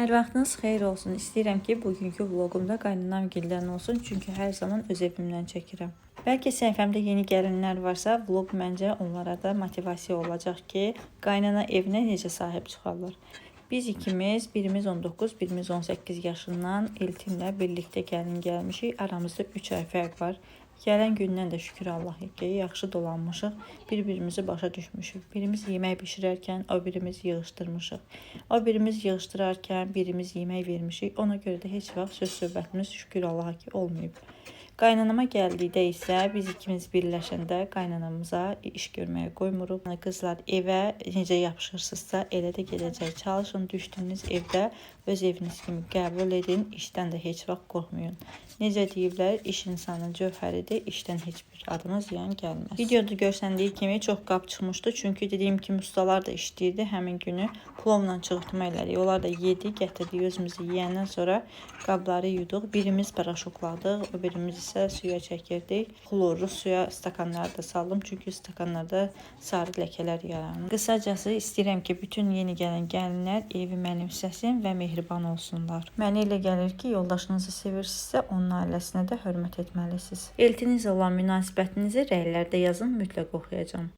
Hər vaxtınız xeyir olsun. İstəyirəm ki, bugünkü vloqumda qaynanamgildən olsun, çünki hər zaman öz evimdən çəkirəm. Bəlkə səhifəmdə yeni gəlinlər varsa, vloq məncə onlara da motivasiya olacaq ki, qaynana evinə necə sahib çıxarlar. Biz ikimiz, birimiz 19, birimiz 18 yaşından Eltimlə birlikdə gəlin gəlmişik. Aramızda 3 ay fərq var. Gələn gündən də şükür Allaha ki, yaxşı dolanmışıq, bir-birimizi başa düşmüşük. Birimiz yemək bişirərkən, o birimiz yığışdırmışıq. O birimiz yığışdırarkən, birimiz yemək vermişik. Ona görə də heç vaxt söz-söhbətimiz şükür Allaha ki, olmayıb. Qaynanama gəldikdə isə biz ikimiz birləşəndə qaynanamıza iş görməyə qoymuruq. Qızlar evə necə yapışırsınızsa elə də gedəcək. Çalışın düşdüyünüz evdə öz eviniz kimi qəbul edin. İşdən də heç vaxt qorxmayın. Necə deyiblər, iş insanın cövhəridir, işdən heç bir adıma ziyan gəlməz. Videoda görsəndiyi kimi çox qab çıxmışdı. Çünki dediyim kimi ustalar da işləyirdi. Həmin günü plovla çığırtma elədik. Onlar da yedi, gətirdik özümüzü yeyəndən sonra qabları yuduq. Birimiz paraşokladıq, o birimiz isə suya çəkirdik. Xlorlu suya stakanları da saldım. Çünki stakanlarda sarı ləkələr yaranır. Qısacası istəyirəm ki, bütün yeni gələn gəlinlər evi mənimsəsin və mehriban olsunlar. Mənə elə gəlir ki, yoldaşınızı sevirsinizsə, onun ailəsinə də hörmət etməlisiniz. Eltinizlə olan münasibətinizi rəylərdə yazın, mütləq oxuyacağım.